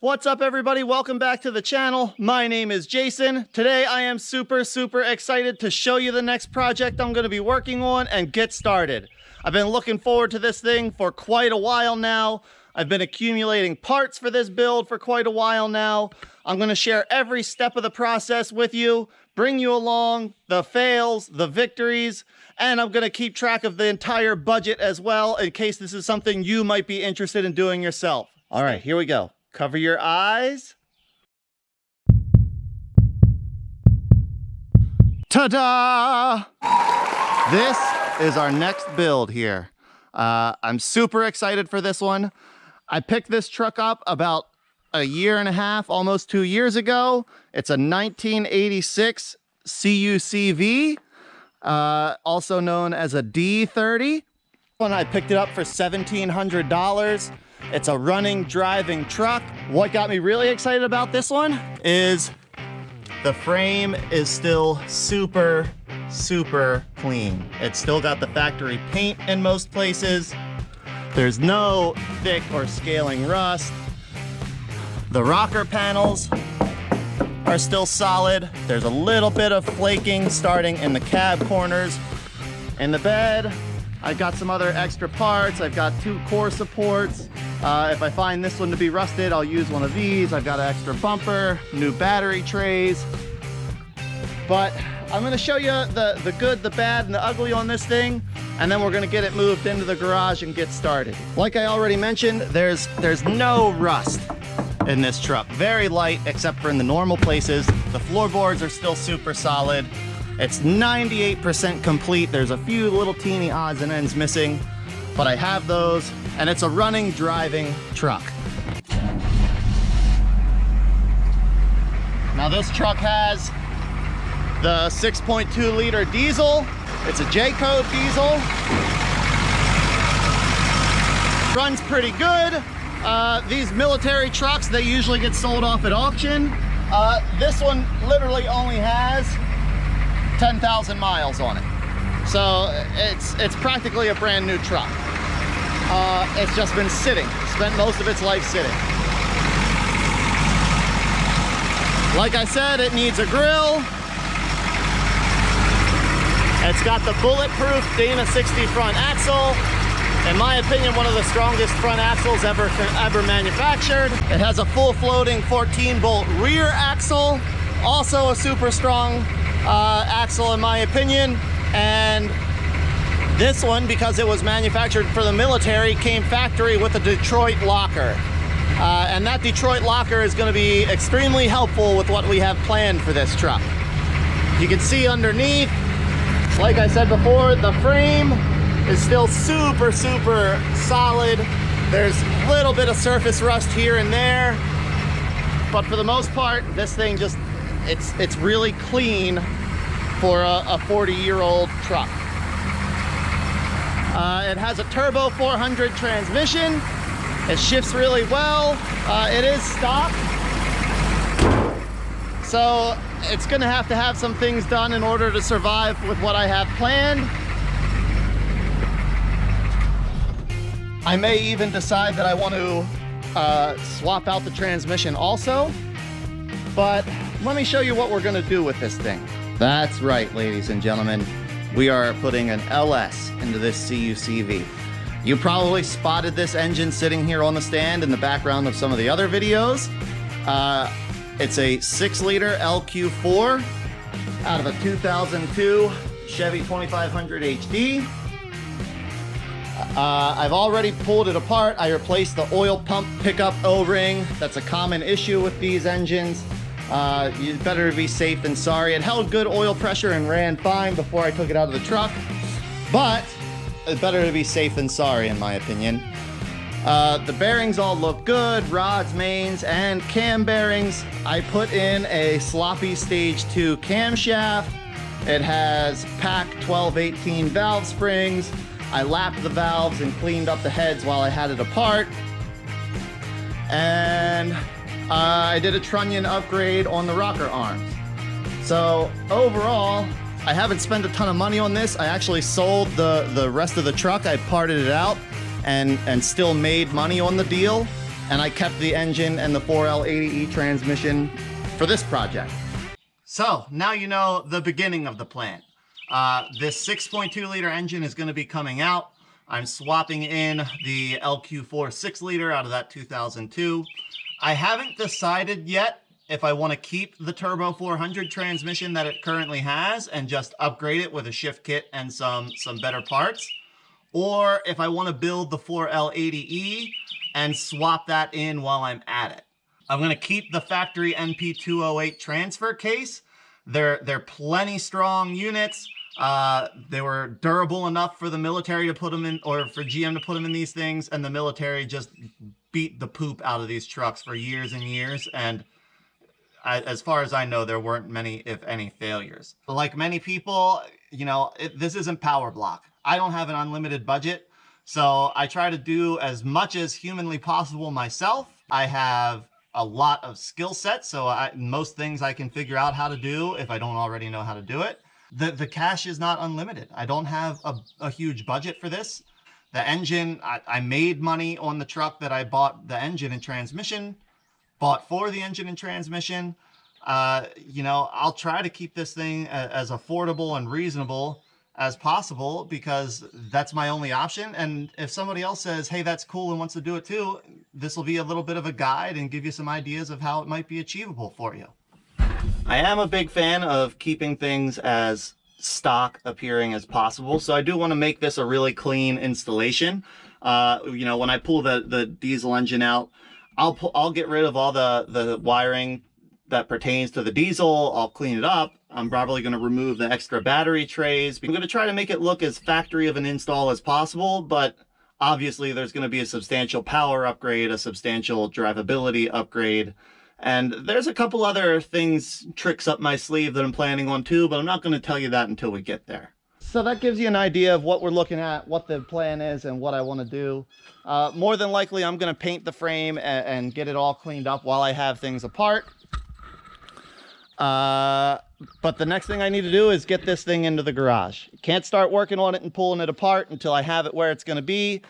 What's up, everybody? Welcome back to the channel. My name is Jason. Today I am super excited to show you the next project I'm going to be working on and get started. I've been looking forward to this thing for quite a while now. I've been accumulating parts for this build for quite a while now. I'm going to share every step of the process with you, bring you along, the fails, the victories, and I'm going to keep track of the entire budget as well in case this is something you might be interested in doing yourself. All right, here we go. Cover your eyes. Ta-da! This is our next build here. I'm super excited for this one. I picked this truck up about a year and a half, almost 2 years ago. It's a 1986 CUCV, also known as a D30. And I picked it up for $1,700. It's a running, driving truck. What got me really excited about this one is the frame is still super clean. It's still got the factory paint in most places. There's no thick or scaling rust. The rocker panels are still solid. There's a little bit of flaking starting in the cab corners. In the bed, I've got some other extra parts. I've got 2 core supports. If I find this one to be rusted, I'll use one of these. I've got an extra bumper, new battery trays. But I'm gonna show you the good, the bad, and the ugly on this thing, and then we're gonna get it moved into the garage and get started. Like I already mentioned, there's no rust in this truck. Very light, except for in the normal places. The floorboards are still super solid. It's 98% complete. There's a few little teeny odds and ends missing, but I have those, and it's a running, driving truck. Now this truck has the 6.2 liter diesel. It's a J-code diesel. Runs pretty good. These military trucks, they usually get sold off at auction. This one literally only has 10,000 miles on it. So it's practically a brand new truck. It's just been sitting, spent most of its life sitting. Like I said, it needs a grill. It's got the bulletproof Dana 60 front axle. In my opinion, one of the strongest front axles ever manufactured. It has a full floating 14-bolt rear axle. Also a super strong axle in my opinion. And this one, because it was manufactured for the military, came factory with a Detroit locker. And that Detroit locker is going to be extremely helpful with what we have planned for this truck. You can see underneath, like I said before, the frame is still super solid. There's a little bit of surface rust here and there, but for the most part, this thing just, it's really clean for a 40-year-old truck. It has a turbo 400 transmission. It shifts really well. It is stock, so it's gonna have to have some things done in order to survive with what I have planned. I may even decide that I want to swap out the transmission also, but let me show you what we're gonna do with this thing. That's right, ladies and gentlemen. We are putting an LS into this CUCV. You probably spotted this engine sitting here on the stand in the background of some of the other videos. It's a 6-liter LQ4 out of a 2002 Chevy 2500 HD. I've already pulled it apart. I replaced the oil pump pickup O-ring. That's a common issue with these engines. You'd better be safe than sorry. It held good oil pressure and ran fine before I took it out of the truck, but it's better to be safe than sorry in my opinion. The bearings all look good, rods, mains, and cam bearings. I put in a sloppy stage 2 camshaft. It has PAC 1218 valve springs. I lapped the valves and cleaned up the heads while I had it apart. And I did a trunnion upgrade on the rocker arms. So overall, I haven't spent a ton of money on this. I actually sold the rest of the truck. I parted it out and still made money on the deal. and I kept the engine and the 4L80E transmission for this project. So now you know the beginning of the plan. This 6.2 liter engine is going to be coming out. I'm swapping in the LQ4 6 liter out of that 2002. I haven't decided yet if I want to keep the Turbo 400 transmission that it currently has and just upgrade it with a shift kit and some better parts, or if I want to build the 4L80E and swap that in while I'm at it. I'm going to keep the factory NP208 transfer case. They're plenty strong units. They were durable enough for the military to put them in, or for GM to put them in these things, and the military just beat the poop out of these trucks for years and years, and as far as I know, there weren't many, if any, failures. Like many people, you know, this isn't power block. I don't have an unlimited budget, so I try to do as much as humanly possible myself. I have a lot of skill sets, so most things I can figure out how to do if I don't already know how to do it. The cash is not unlimited. I don't have a huge budget for this. The engine, I made money on the truck that I bought the engine and transmission, bought for the engine and transmission. You know, I'll try to keep this thing as affordable and reasonable as possible because that's my only option. And if somebody else says, hey, that's cool and wants to do it too, this will be a little bit of a guide and give you some ideas of how it might be achievable for you. I am a big fan of keeping things as stock appearing as possible, so I do want to make this a really clean installation. You know, when I pull the diesel engine out, I'll get rid of all the wiring that pertains to the diesel. I'll clean it up. I'm probably going to remove the extra battery trays. I'm going to try to make it look as factory of an install as possible, but obviously there's going to be a substantial power upgrade, a substantial drivability upgrade, and there's a couple other things, tricks up my sleeve that I'm planning on too, but I'm not going to tell you that until we get there. So that gives you an idea of what we're looking at, what the plan is, and what I want to do. More than likely, I'm going to paint the frame and get it all cleaned up while I have things apart. But the next thing I need to do is get this thing into the garage. Can't start working on it and pulling it apart until I have it where it's going to be.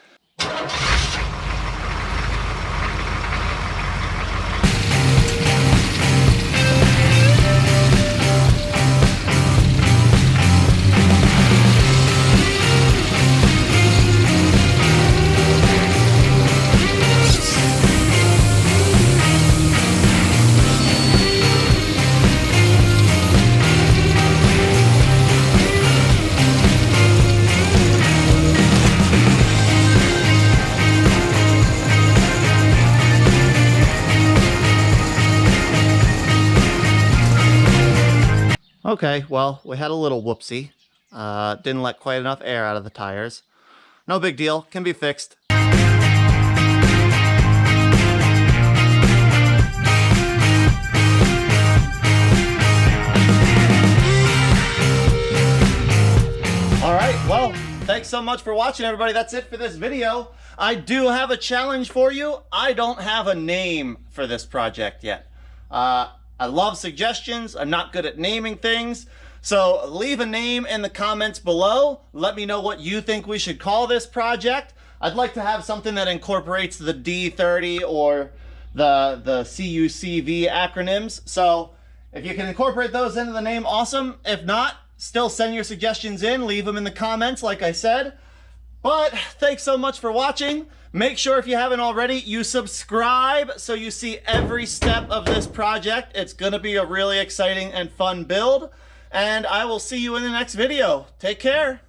Okay, well, we had a little whoopsie. Didn't let quite enough air out of the tires. No big deal, can be fixed. Alright, well, thanks so much for watching, everybody. That's it for this video. I do have a challenge for you. I don't have a name for this project yet. I love suggestions. I'm not good at naming things. So leave a name in the comments below. Let me know what you think we should call this project. I'd like to have something that incorporates the D30 or the CUCV acronyms. So if you can incorporate those into the name, awesome. If not, still send your suggestions in. Leave them in the comments, like I said. But thanks so much for watching. Make sure, if you haven't already, you subscribe so you see every step of this project. It's going to be a really exciting and fun build. And I will see you in the next video. Take care.